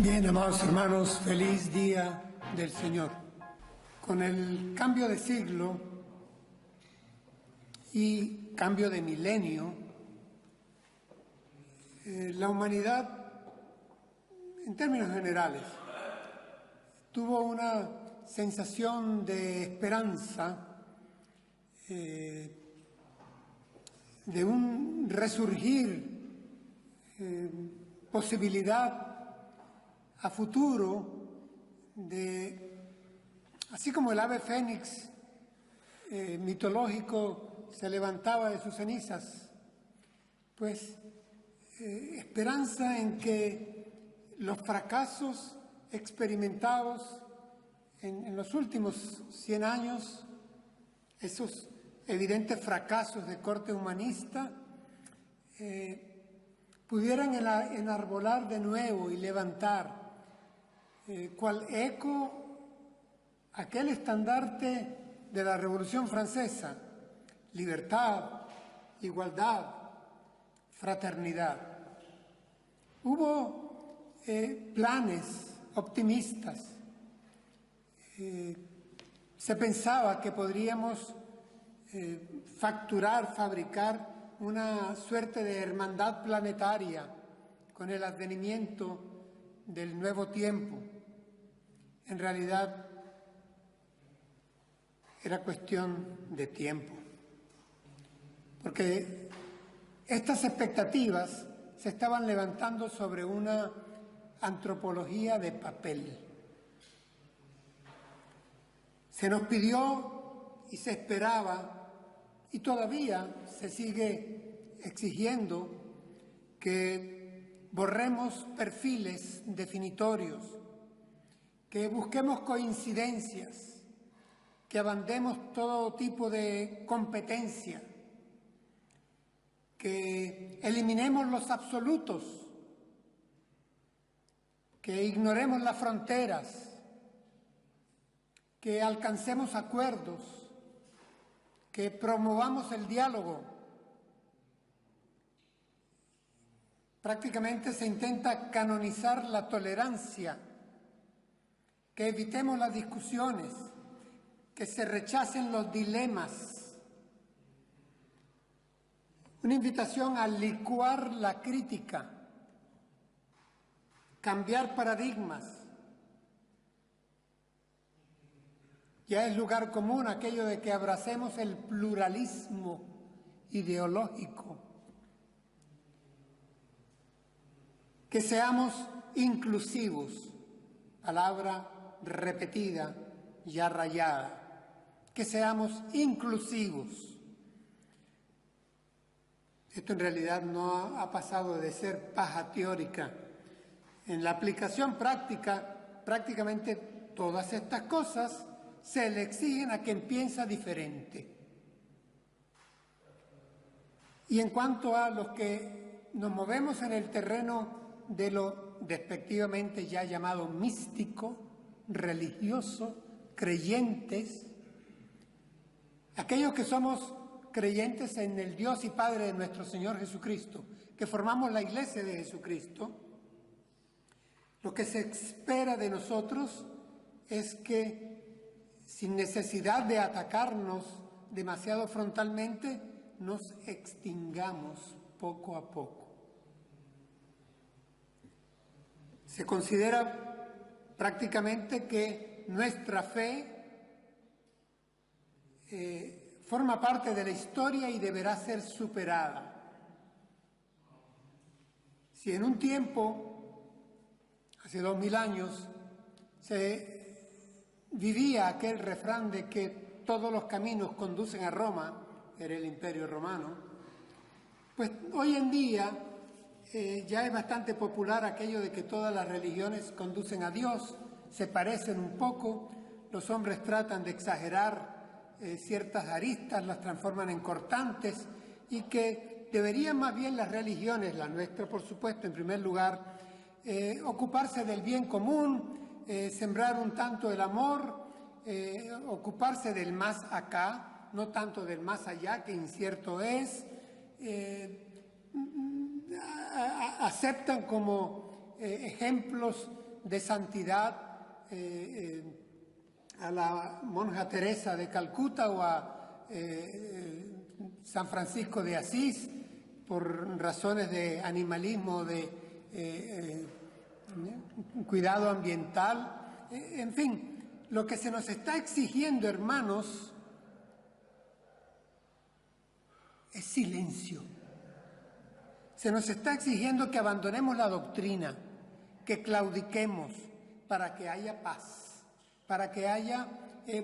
Bien, amados hermanos, feliz día del Señor. Con el cambio de siglo y cambio de milenio, la humanidad, en términos generales, tuvo una sensación de esperanza, de un resurgir, posibilidad a futuro, así como el ave fénix mitológico se levantaba de sus cenizas, pues esperanza en que los fracasos experimentados en los últimos 100 años, esos evidentes fracasos de corte humanista, pudieran enarbolar de nuevo y levantar cual eco aquel estandarte de la Revolución Francesa: libertad, igualdad, fraternidad. Hubo planes optimistas. Se pensaba que podríamos fabricar una suerte de hermandad planetaria con el advenimiento del nuevo tiempo. En realidad era cuestión de tiempo, porque estas expectativas se estaban levantando sobre una antropología de papel. Se nos pidió y se esperaba, y todavía se sigue exigiendo, que borremos perfiles definitorios, que busquemos coincidencias, que abandonemos todo tipo de competencia, que eliminemos los absolutos, que ignoremos las fronteras, que alcancemos acuerdos, que promovamos el diálogo. Prácticamente se intenta canonizar la tolerancia, que evitemos las discusiones, que se rechacen los dilemas. Una invitación a licuar la crítica, cambiar paradigmas. Ya es lugar común aquello de que abracemos el pluralismo ideológico, que seamos inclusivos, palabra repetida, ya rayada, que seamos inclusivos. Esto en realidad no ha pasado de ser paja teórica. En la aplicación práctica, prácticamente todas estas cosas se le exigen a quien piensa diferente. Y en cuanto a los que nos movemos en el terreno de lo despectivamente ya llamado místico, religioso, creyentes, aquellos que somos creyentes en el Dios y Padre de nuestro Señor Jesucristo, que formamos la Iglesia de Jesucristo, lo que se espera de nosotros es que, sin necesidad de atacarnos demasiado frontalmente, nos extingamos poco a poco. Se considera prácticamente que nuestra fe forma parte de la historia y deberá ser superada. Si en un tiempo, hace 2000 años, se vivía aquel refrán de que todos los caminos conducen a Roma, era el Imperio Romano, pues hoy en día ya es bastante popular aquello de que todas las religiones conducen a Dios, se parecen un poco, los hombres tratan de exagerar ciertas aristas, las transforman en cortantes, y que deberían más bien las religiones, la nuestra por supuesto en primer lugar, ocuparse del bien común, sembrar un tanto el amor, ocuparse del más acá, no tanto del más allá, que incierto es. Aceptan como ejemplos de santidad a la monja Teresa de Calcuta o a San Francisco de Asís por razones de animalismo, de cuidado ambiental, en fin, lo que se nos está exigiendo, hermanos, es silencio. Se nos está exigiendo que abandonemos la doctrina, que claudiquemos para que haya paz, para que haya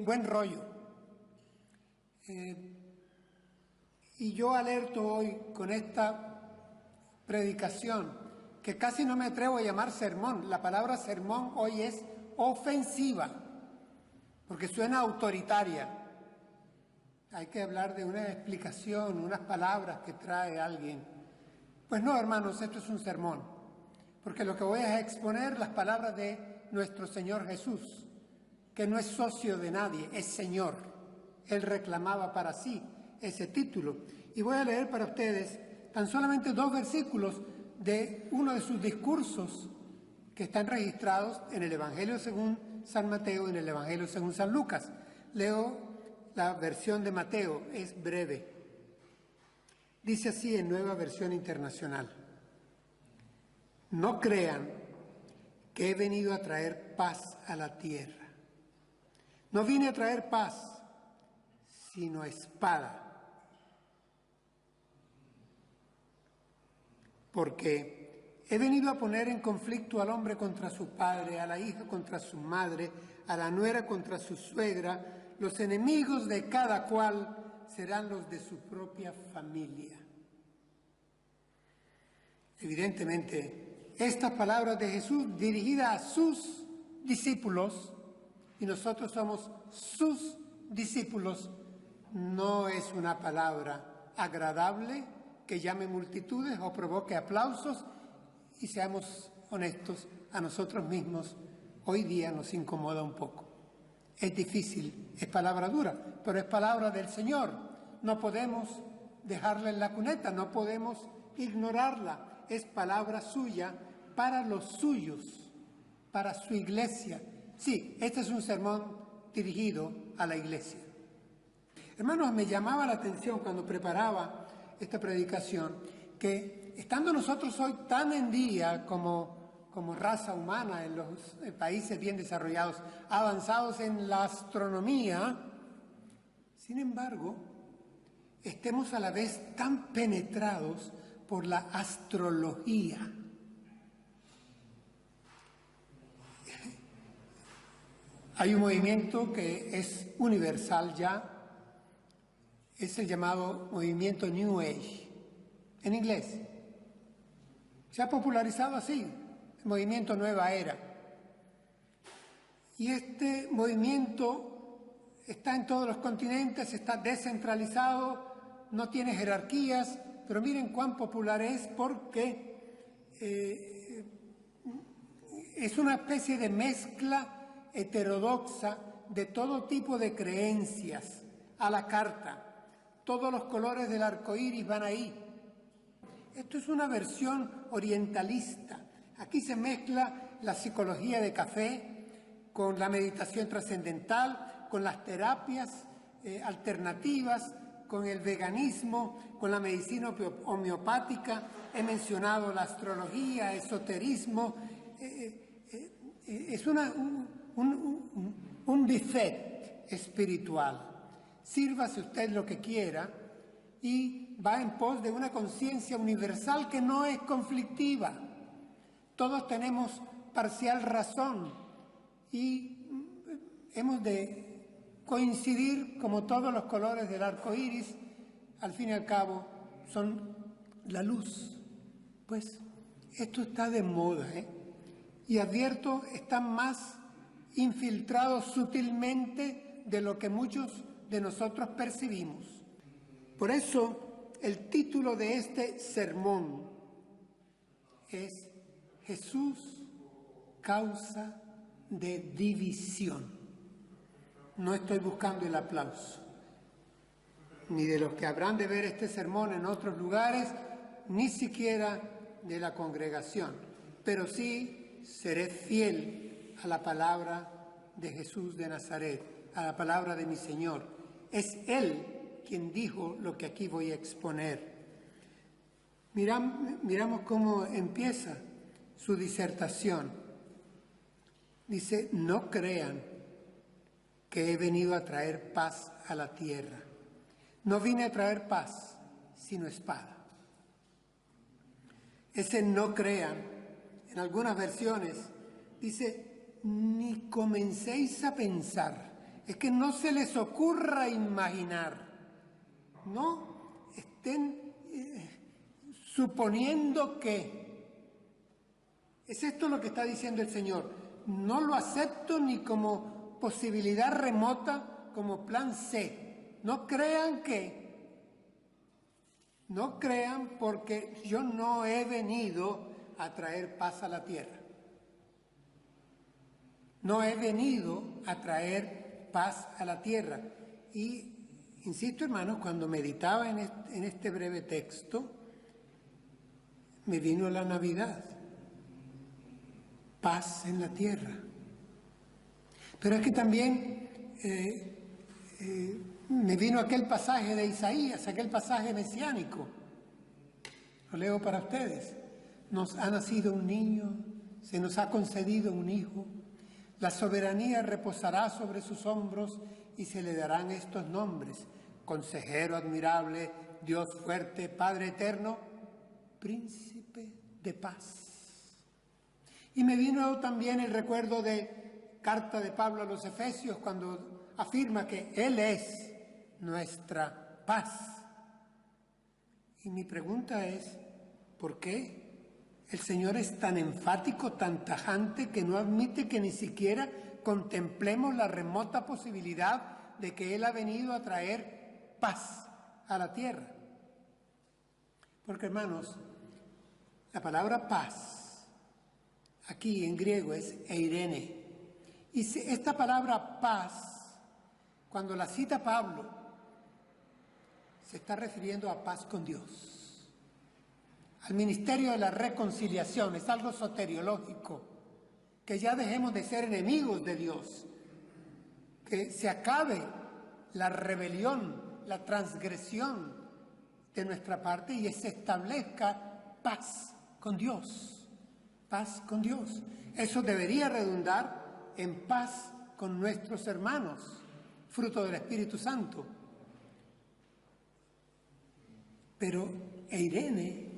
buen rollo. Y yo alerto hoy con esta predicación, que casi no me atrevo a llamar sermón. La palabra sermón hoy es ofensiva, porque suena autoritaria. Hay que hablar de una explicación, unas palabras que trae alguien. Pues no, hermanos, esto es un sermón, porque lo que voy a exponer las palabras de nuestro Señor Jesús, que no es socio de nadie, es Señor. Él reclamaba para sí ese título. Y voy a leer para ustedes tan solamente 2 versículos de uno de sus discursos que están registrados en el Evangelio según San Mateo y en el Evangelio según San Lucas. Leo la versión de Mateo, es breve. Dice así en Nueva Versión Internacional: no crean que he venido a traer paz a la tierra. No vine a traer paz, sino espada. Porque he venido a poner en conflicto al hombre contra su padre, a la hija contra su madre, a la nuera contra su suegra. Los enemigos de cada cual serán los de su propia familia. Evidentemente, estas palabras de Jesús dirigidas a sus discípulos, y nosotros somos sus discípulos, no es una palabra agradable que llame multitudes o provoque aplausos, y seamos honestos, a nosotros mismos hoy día nos incomoda un poco. Es difícil, es palabra dura, pero es palabra del Señor. No podemos dejarla en la cuneta, no podemos ignorarla. Es palabra suya para los suyos, para su iglesia. Sí, este es un sermón dirigido a la iglesia. Hermanos, me llamaba la atención cuando preparaba esta predicación que estando nosotros hoy tan en día como raza humana en los países bien desarrollados, avanzados en la astronomía, sin embargo, estemos a la vez tan penetrados por la astrología. Hay un movimiento que es universal ya, es el llamado movimiento New Age, en inglés. Se ha popularizado así, el movimiento Nueva Era. Y este movimiento está en todos los continentes, está descentralizado, no tiene jerarquías, pero miren cuán popular es porque es una especie de mezcla heterodoxa de todo tipo de creencias a la carta. Todos los colores del arco iris van ahí. Esto es una versión orientalista. Aquí se mezcla la psicología de café con la meditación trascendental, con las terapias alternativas, con el veganismo, con la medicina homeopática. He mencionado la astrología, esoterismo. Es un buffet espiritual. Sírvase usted lo que quiera y va en pos de una conciencia universal que no es conflictiva. Todos tenemos parcial razón y hemos de coincidir como todos los colores del arco iris, al fin y al cabo, son la luz. Pues esto está de moda, y advierto, están más infiltrados sutilmente de lo que muchos de nosotros percibimos. Por eso, el título de este sermón es Jesús, causa de división. No estoy buscando el aplauso, ni de los que habrán de ver este sermón en otros lugares, ni siquiera de la congregación, pero sí seré fiel a la palabra de Jesús de Nazaret, a la palabra de mi Señor. Es Él quien dijo lo que aquí voy a exponer. Miramos cómo empieza su disertación. Dice, no crean que he venido a traer paz a la tierra. No vine a traer paz, sino espada. Ese no crean, en algunas versiones, dice, ni comencéis a pensar. Es que no se les ocurra imaginar. No estén suponiendo que. Es esto lo que está diciendo el Señor. No lo acepto ni como posibilidad remota, como plan C. No crean porque yo no he venido a traer paz a la tierra. No he venido a traer paz a la tierra. Y, insisto, hermanos, cuando meditaba en este breve texto, me vino la Navidad. Paz en la tierra. Pero es que también me vino aquel pasaje de Isaías, aquel pasaje mesiánico. Lo leo para ustedes. Nos ha nacido un niño, se nos ha concedido un hijo. La soberanía reposará sobre sus hombros y se le darán estos nombres: Consejero admirable, Dios fuerte, Padre eterno, Príncipe de paz. Y me vino también el recuerdo de carta de Pablo a los Efesios cuando afirma que Él es nuestra paz. Y mi pregunta es, ¿por qué el Señor es tan enfático, tan tajante, que no admite que ni siquiera contemplemos la remota posibilidad de que Él ha venido a traer paz a la tierra? Porque, hermanos, la palabra paz aquí en griego es eirene. Y esta palabra paz, cuando la cita Pablo, se está refiriendo a paz con Dios, al ministerio de la reconciliación. Es algo soteriológico, que ya dejemos de ser enemigos de Dios, que se acabe la rebelión, la transgresión de nuestra parte y se establezca paz con Dios. Paz con Dios. Eso debería redundar en paz con nuestros hermanos, fruto del Espíritu Santo. Pero eirene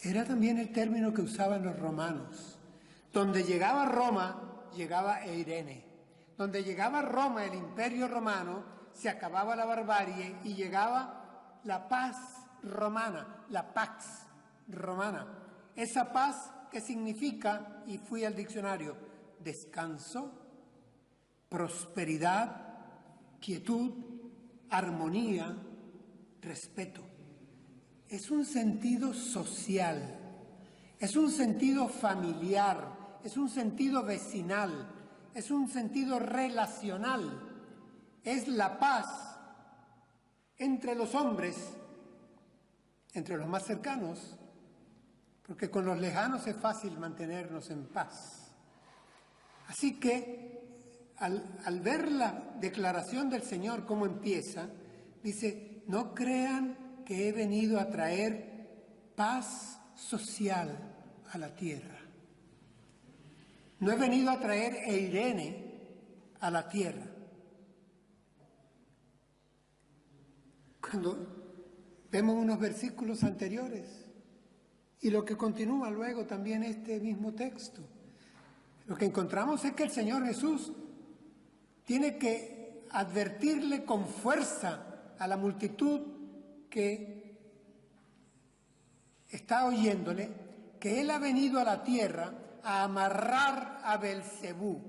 era también el término que usaban los romanos. Donde llegaba Roma, llegaba eirene. Donde llegaba Roma, el imperio romano, se acababa la barbarie y llegaba la paz romana, la pax romana. Esa paz que significa, y fui al diccionario, descanso, prosperidad, quietud, armonía, respeto. Es un sentido social, es un sentido familiar, es un sentido vecinal, es un sentido relacional. Es la paz entre los hombres, entre los más cercanos, porque con los lejanos es fácil mantenernos en paz. Así que, al ver la declaración del Señor, cómo empieza, dice, no crean que he venido a traer paz social a la tierra. No he venido a traer eirene a la tierra. Cuando vemos unos versículos anteriores, y lo que continúa luego también este mismo texto, lo que encontramos es que el Señor Jesús tiene que advertirle con fuerza a la multitud que está oyéndole que Él ha venido a la tierra a amarrar a Belcebú,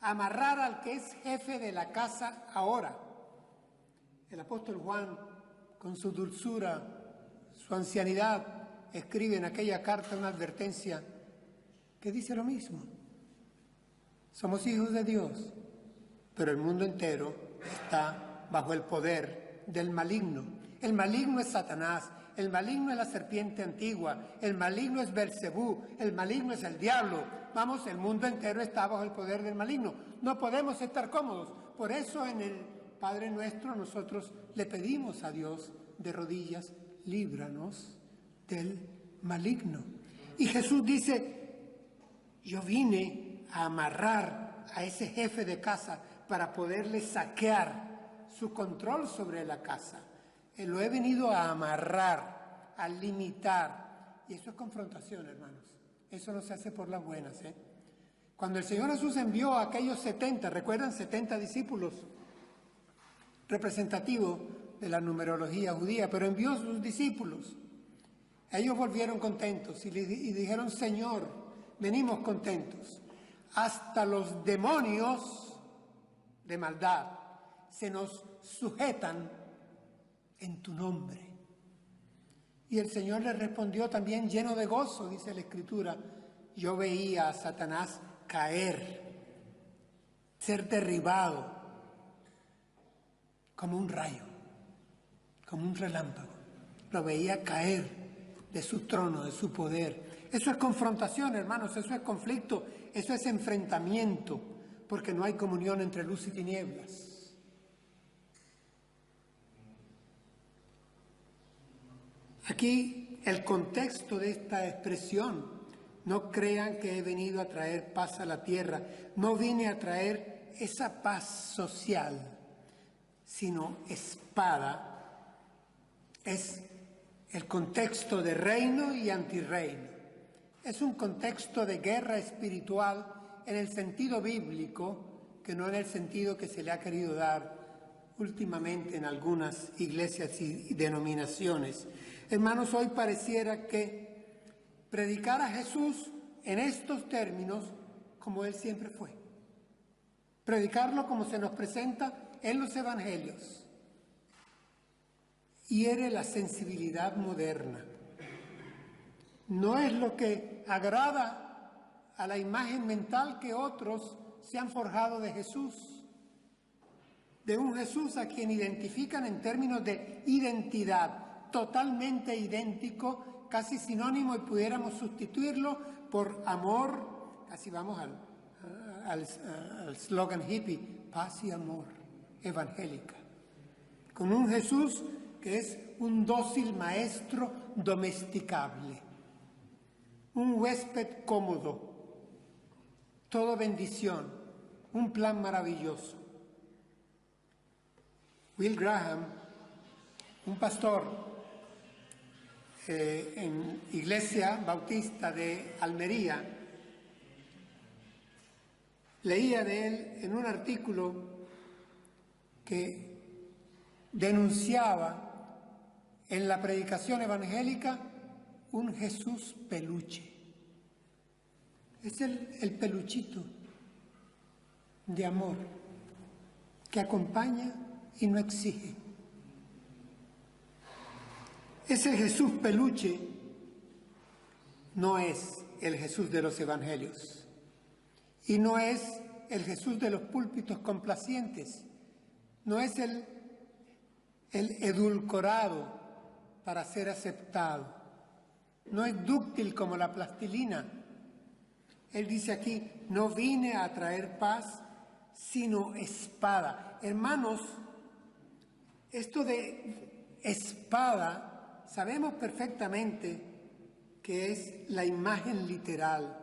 a amarrar al que es jefe de la casa ahora. El apóstol Juan, con su dulzura, su ancianidad, escribe en aquella carta una advertencia que dice lo mismo. Somos hijos de Dios, pero el mundo entero está bajo el poder del maligno. El maligno es Satanás, el maligno es la serpiente antigua, el maligno es Belcebú, el maligno es el diablo. Vamos, el mundo entero está bajo el poder del maligno. No podemos estar cómodos. Por eso en el Padre Nuestro nosotros le pedimos a Dios de rodillas, líbranos del maligno. Y Jesús dice, yo vine a amarrar a ese jefe de casa para poderle saquear su control sobre la casa. Lo he venido a amarrar, a limitar. Y eso es confrontación, hermanos. Eso no se hace por las buenas, ¿eh? Cuando el Señor Jesús envió a aquellos 70, ¿recuerdan? 70 discípulos, representativos de la numerología judía, pero envió a sus discípulos. Ellos volvieron contentos y dijeron, Señor, venimos contentos. Hasta los demonios de maldad se nos sujetan en tu nombre. Y el Señor les respondió también lleno de gozo, dice la Escritura, yo veía a Satanás caer, ser derribado como un rayo, como un relámpago. Lo veía caer de su trono, de su poder. Eso es confrontación, hermanos, eso es conflicto, eso es enfrentamiento, porque no hay comunión entre luz y tinieblas. Aquí el contexto de esta expresión, no crean que he venido a traer paz a la tierra, no vine a traer esa paz social, sino espada, es el contexto de reino y antirreino. Es un contexto de guerra espiritual en el sentido bíblico, que no en el sentido que se le ha querido dar últimamente en algunas iglesias y denominaciones. Hermanos, hoy pareciera que predicar a Jesús en estos términos como Él siempre fue. Predicarlo como se nos presenta en los evangelios. Hiere la sensibilidad moderna. No es lo que agrada a la imagen mental que otros se han forjado de Jesús. De un Jesús a quien identifican en términos de identidad, totalmente idéntico, casi sinónimo, y pudiéramos sustituirlo por amor, casi vamos al slogan hippie, paz y amor, evangélica. Con un Jesús que es un dócil maestro domesticable, un huésped cómodo, todo bendición, un plan maravilloso. Will Graham, un pastor en Iglesia Bautista de Almería, leía de él en un artículo que denunciaba en la predicación evangélica un Jesús peluche. Es el peluchito de amor que acompaña y no exige. Ese Jesús peluche no es el Jesús de los evangelios y no es el Jesús de los púlpitos complacientes, no es el edulcorado para ser aceptado, no es dúctil como la plastilina. Él dice aquí, no vine a traer paz, sino espada. Hermanos, esto de espada, sabemos perfectamente que es la imagen literal.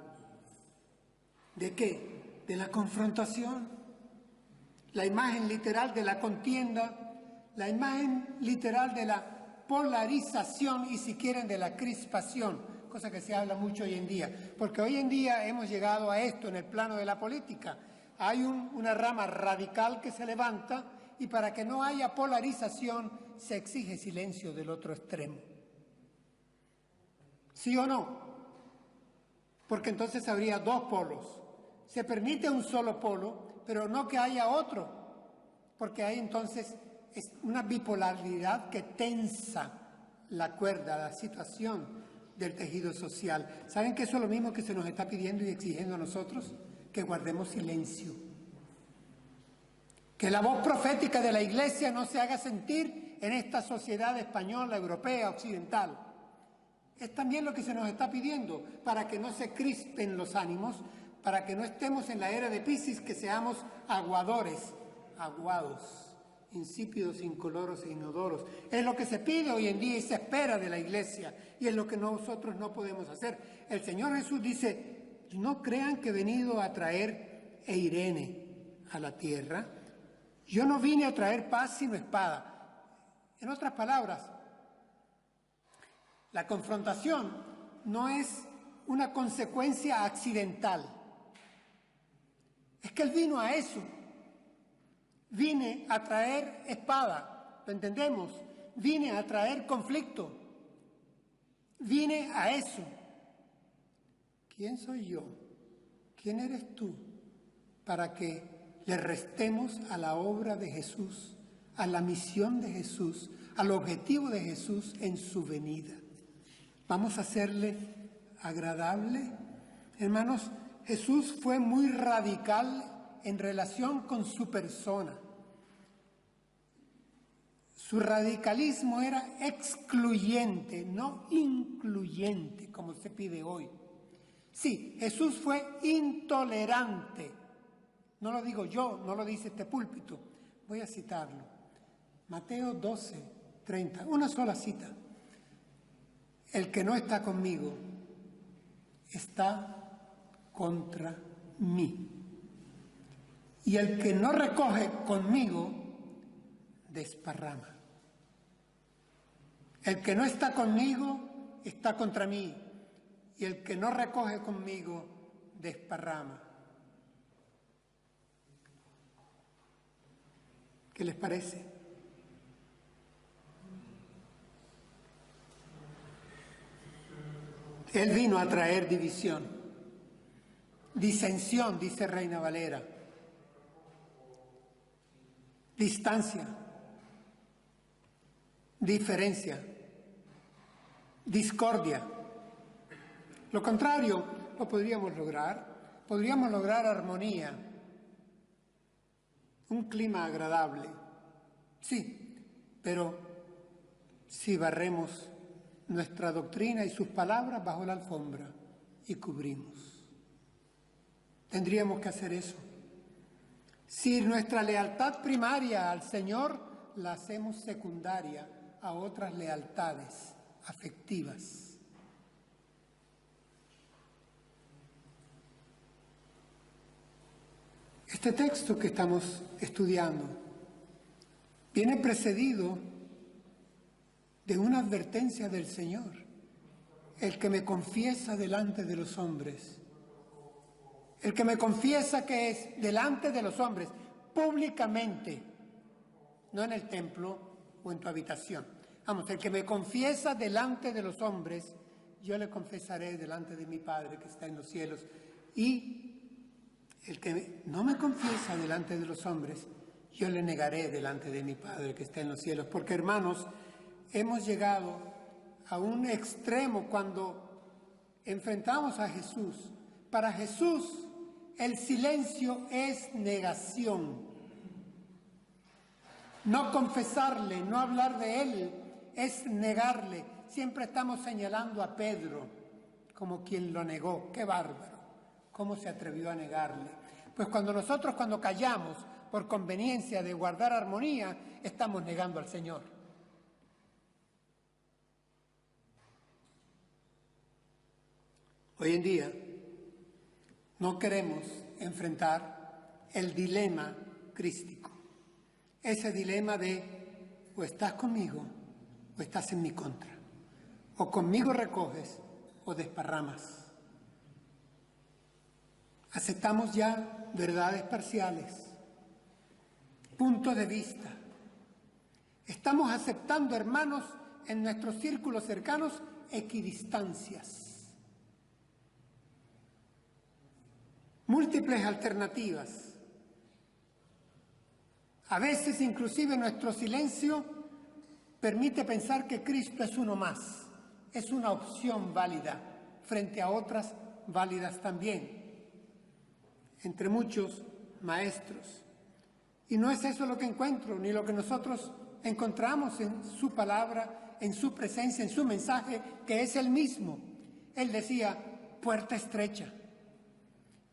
¿De qué? De la confrontación, la imagen literal de la contienda, la imagen literal de la polarización y, si quieren, de la crispación, cosa que se habla mucho hoy en día, porque hoy en día hemos llegado a esto en el plano de la política. Hay una rama radical que se levanta y para que no haya polarización se exige silencio del otro extremo. ¿Sí o no? Porque entonces habría dos polos. Se permite un solo polo, pero no que haya otro, porque hay entonces una bipolaridad que tensa la cuerda, la situación del tejido social. ¿Saben que eso es lo mismo que se nos está pidiendo y exigiendo a nosotros? Que guardemos silencio. Que la voz profética de la Iglesia no se haga sentir vivir en esta sociedad española, europea, occidental. Es también lo que se nos está pidiendo para que no se crispen los ánimos, para que no estemos en la era de Piscis, que seamos aguadores, aguados, insípidos, incoloros e inodoros. Es lo que se pide hoy en día y se espera de la Iglesia, y es lo que nosotros no podemos hacer. El Señor Jesús dice: no crean que he venido a traer eirene a la tierra. Yo no vine a traer paz sino espada. En otras palabras, la confrontación no es una consecuencia accidental. Es que Él vino a eso. Vine a traer espada, ¿lo entendemos? Vine a traer conflicto. Vine a eso. ¿Quién soy yo? ¿Quién eres tú para que le restemos a la obra de Jesús, a la misión de Jesús, al objetivo de Jesús en su venida? ¿Vamos a hacerle agradable? Hermanos, Jesús fue muy radical en relación con su persona. Su radicalismo era excluyente, no incluyente, como se pide hoy. Sí, Jesús fue intolerante. No lo digo yo, no lo dice este púlpito. Voy a citarlo. Mateo 12:30, una sola cita. El que no está conmigo está contra mí. Y el que no recoge conmigo, desparrama. El que no está conmigo está contra mí. Y el que no recoge conmigo, desparrama. ¿Qué les parece? Él vino a traer división, disensión, dice Reina Valera, distancia, diferencia, discordia. Lo contrario lo podríamos lograr armonía, un clima agradable, sí, pero si barremos nuestra doctrina y sus palabras bajo la alfombra y cubrimos. Tendríamos que hacer eso. Si nuestra lealtad primaria al Señor la hacemos secundaria a otras lealtades afectivas. Este texto que estamos estudiando viene precedido de una advertencia del Señor. El que me confiesa delante de los hombres, el que me confiesa que es delante de los hombres, públicamente, no en el templo o en tu habitación. Vamos, el que me confiesa delante de los hombres, yo le confesaré delante de mi Padre que está en los cielos. Y el que no me confiesa delante de los hombres, yo le negaré delante de mi Padre que está en los cielos. Porque, hermanos, hemos llegado a un extremo cuando enfrentamos a Jesús. Para Jesús, el silencio es negación. No confesarle, no hablar de Él, es negarle. Siempre estamos señalando a Pedro como quien lo negó. ¡Qué bárbaro! ¿Cómo se atrevió a negarle? Pues cuando callamos por conveniencia de guardar armonía, estamos negando al Señor. Hoy en día no queremos enfrentar el dilema crístico, ese dilema de o estás conmigo o estás en mi contra, o conmigo recoges o desparramas. Aceptamos ya verdades parciales, puntos de vista. Estamos aceptando, hermanos, en nuestros círculos cercanos, equidistancias, múltiples alternativas. A veces, inclusive, nuestro silencio permite pensar que Cristo es uno más, es una opción válida frente a otras válidas también. Entre muchos maestros Y no es eso lo que encuentro, ni lo que nosotros encontramos en su palabra, en su presencia, en su mensaje, que es el mismo. Él decía, puerta estrecha,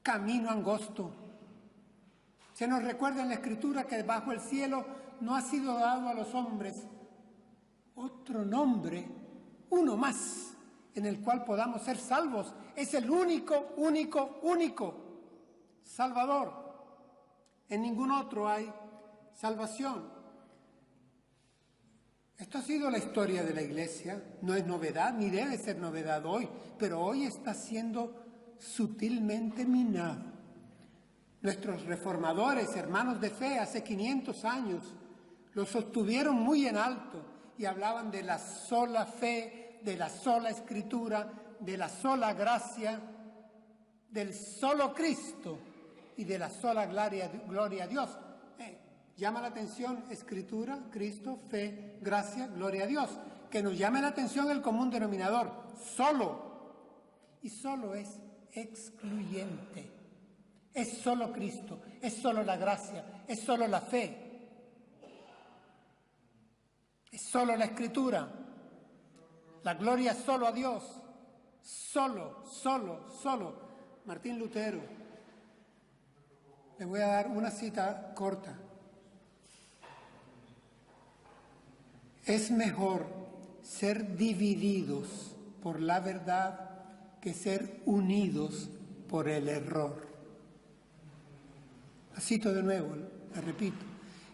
camino angosto. Se nos recuerda en la Escritura que bajo el cielo no ha sido dado a los hombres otro nombre, uno más, en el cual podamos ser salvos. Es el único Salvador. En ningún otro hay salvación. Esto ha sido la historia de la Iglesia, no es novedad, ni debe ser novedad hoy, pero hoy está siendo sutilmente minado. Nuestros reformadores, hermanos de fe, hace 500 años, lo sostuvieron muy en alto y hablaban de la sola fe, de la sola Escritura, de la sola gracia, del solo Cristo y de la sola gloria a Dios. Llama la atención Escritura, Cristo, fe, gracia, gloria a Dios. Que nos llame la atención el común denominador, solo. Y solo es excluyente. Es solo Cristo, es solo la gracia, es solo la fe. Es solo la Escritura. La gloria solo a Dios. Solo. Martín Lutero. Le voy a dar una cita corta. Es mejor ser divididos por la verdad que ser unidos por el error. La cito de nuevo, la repito.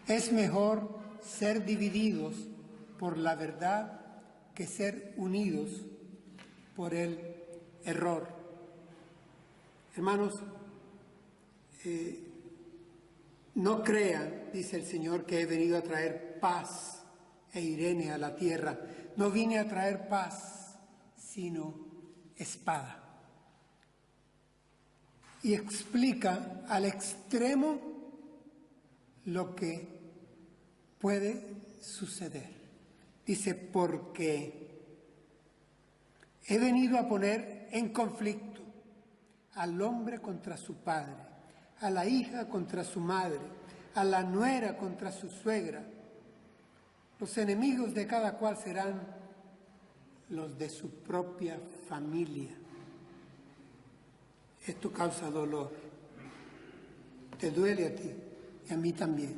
Es mejor ser divididos por la verdad que ser unidos por el error. Hermanos, no crean, dice el Señor, que he venido a traer paz e Irene a la tierra. No vine a traer paz, sino espada. Y explica al extremo lo que puede suceder. Dice, porque he venido a poner en conflicto al hombre contra su padre, a la hija contra su madre, a la nuera contra su suegra. Los enemigos de cada cual serán los de su propia familia. Esto causa dolor. Te duele a ti y a mí también.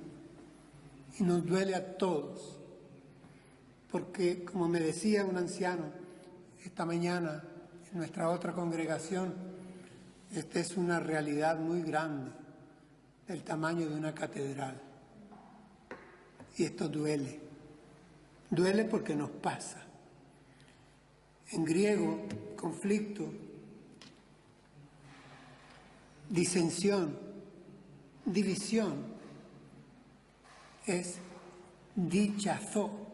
Y nos duele a todos. Porque, como me decía un anciano esta mañana en nuestra otra congregación, esta es una realidad muy grande, del tamaño de una catedral. Y esto duele. Duele porque nos pasa. En griego, conflicto, disensión, división, es dichazó.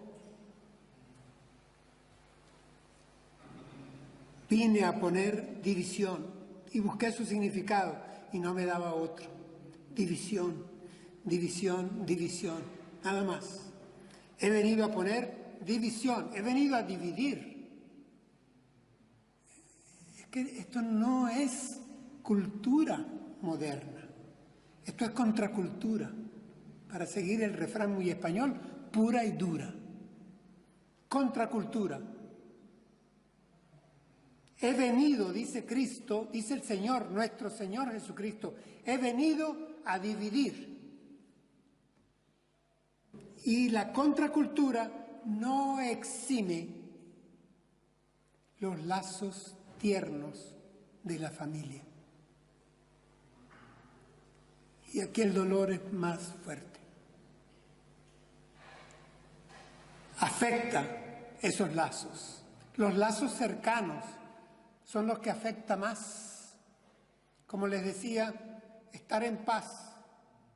Vine a poner división y busqué su significado y no me daba otro. División, nada más. He venido a poner división, he venido a dividir. Es que esto no es cultura moderna, esto es contracultura, para seguir el refrán muy español, pura y dura. Contracultura. He venido, dice Cristo, dice el Señor, nuestro Señor Jesucristo, he venido a dividir. Y la contracultura no exime los lazos tiernos de la familia. Y aquí el dolor es más fuerte. Afecta esos lazos. Los lazos cercanos son los que afectan más. Como les decía, estar en paz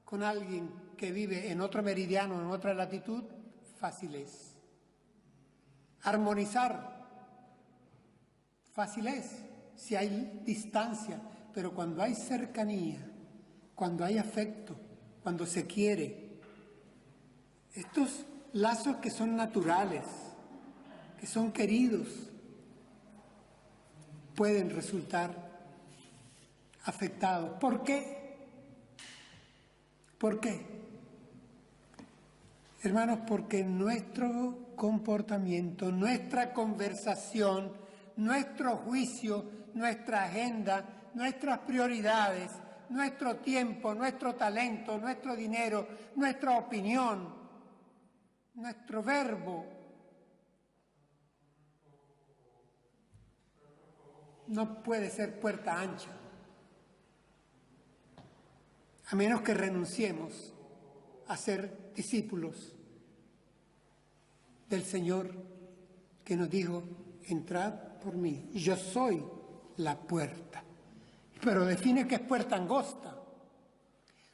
con alguien que vive en otro meridiano, en otra latitud, fácil es. Armonizar, fácil es, si hay distancia, pero cuando hay cercanía, cuando hay afecto, cuando se quiere, estos lazos que son naturales, que son queridos, pueden resultar afectados. ¿Por qué? ¿Por qué? Hermanos, porque nuestro comportamiento, nuestra conversación, nuestro juicio, nuestra agenda, nuestras prioridades, nuestro tiempo, nuestro talento, nuestro dinero, nuestra opinión, nuestro verbo, no puede ser puerta ancha, a menos que renunciemos a ser discípulos del Señor que nos dijo, entrad por mí, yo soy la puerta. Pero define que es puerta angosta.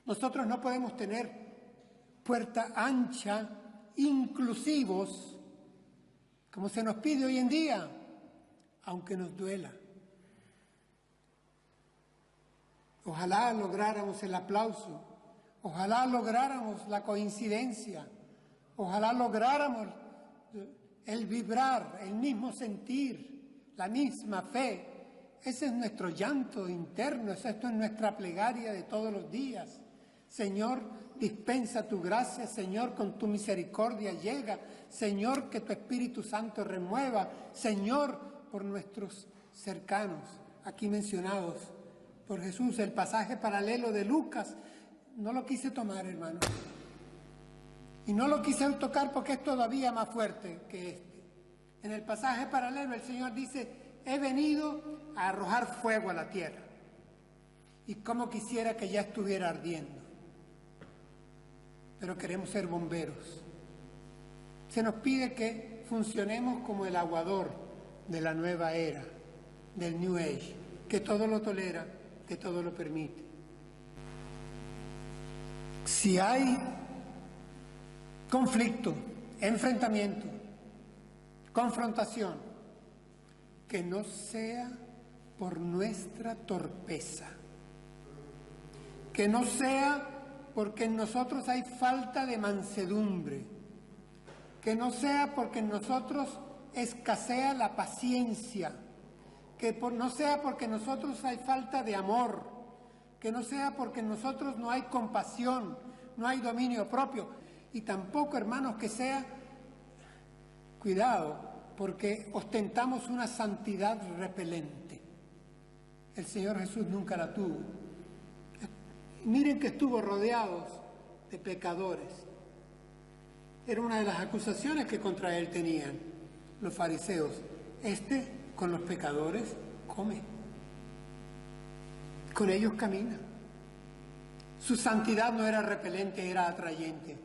Nosotros no podemos tener puerta ancha, inclusivos, como se nos pide hoy en día, aunque nos duela. Ojalá lográramos el aplauso, ojalá lográramos la coincidencia, ojalá lográramos el vibrar, el mismo sentir, la misma fe. Ese es nuestro llanto interno, esto es nuestra plegaria de todos los días. Señor, dispensa tu gracia, Señor, con tu misericordia llega. Señor, que tu Espíritu Santo remueva. Señor, por nuestros cercanos, aquí mencionados por Jesús. El pasaje paralelo de Lucas, no lo quise tomar, hermano. Y no lo quise tocar porque es todavía más fuerte que este. En el pasaje paralelo el Señor dice, he venido a arrojar fuego a la tierra. Y como quisiera que ya estuviera ardiendo. Pero queremos ser bomberos. Se nos pide que funcionemos como el aguador de la nueva era, del New Age, que todo lo tolera, que todo lo permite. Si hay conflicto, enfrentamiento, confrontación, que no sea por nuestra torpeza, que no sea porque en nosotros hay falta de mansedumbre, que no sea porque en nosotros escasea la paciencia, que no sea porque en nosotros hay falta de amor, que no sea porque en nosotros no hay compasión, no hay dominio propio, y tampoco, hermanos, que sea, cuidado, porque ostentamos una santidad repelente. El Señor Jesús nunca la tuvo. Miren que estuvo rodeados de pecadores. Era una de las acusaciones que contra él tenían los fariseos. Con los pecadores come, con ellos camina. Su santidad no era repelente, era atrayente.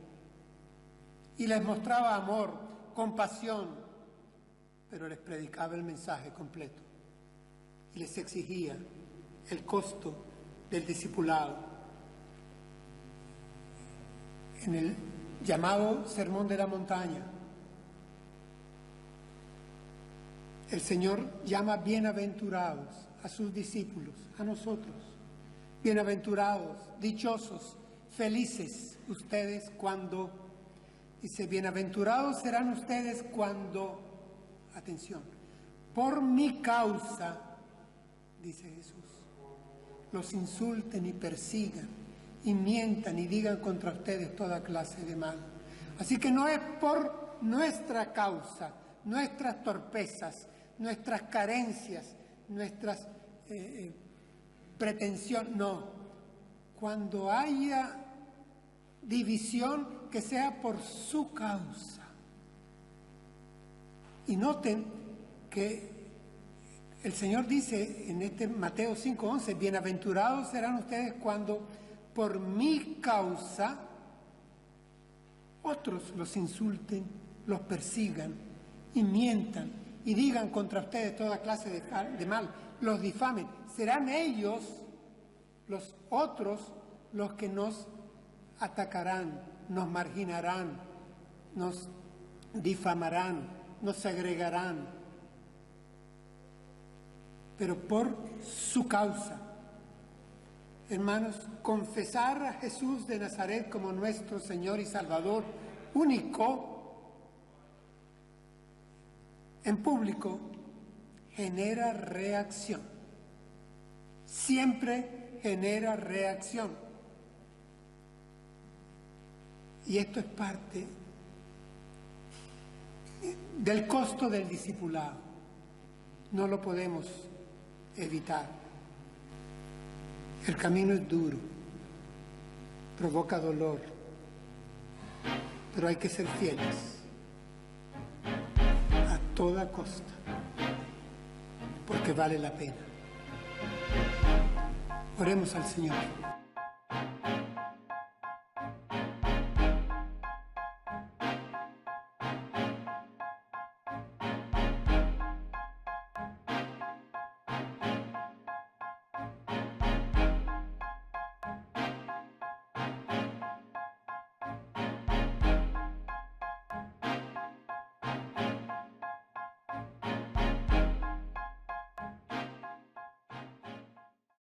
Y les mostraba amor, compasión, pero les predicaba el mensaje completo. Y les exigía el costo del discipulado. En el llamado Sermón de la Montaña, el Señor llama bienaventurados a sus discípulos, a nosotros. Bienaventurados, dichosos, felices ustedes cuando, dice, bienaventurados serán ustedes cuando, atención, por mi causa, dice Jesús, los insulten y persigan y mientan y digan contra ustedes toda clase de mal. Así que no es por nuestra causa, nuestras torpezas, nuestras carencias, nuestras pretensiones, no. Cuando haya división, que sea por su causa. Y noten que el Señor dice en este Mateo 5:11, bienaventurados serán ustedes cuando por mi causa otros los insulten, los persigan y mientan y digan contra ustedes toda clase de mal, los difamen. Serán ellos, los otros, los que nos atacarán, nos marginarán, nos difamarán, nos segregarán, pero por su causa. Hermanos, confesar a Jesús de Nazaret como nuestro Señor y Salvador único en público genera reacción. Siempre genera reacción. Y esto es parte del costo del discipulado. No lo podemos evitar. El camino es duro, provoca dolor, pero hay que ser fieles a toda costa, porque vale la pena. Oremos al Señor.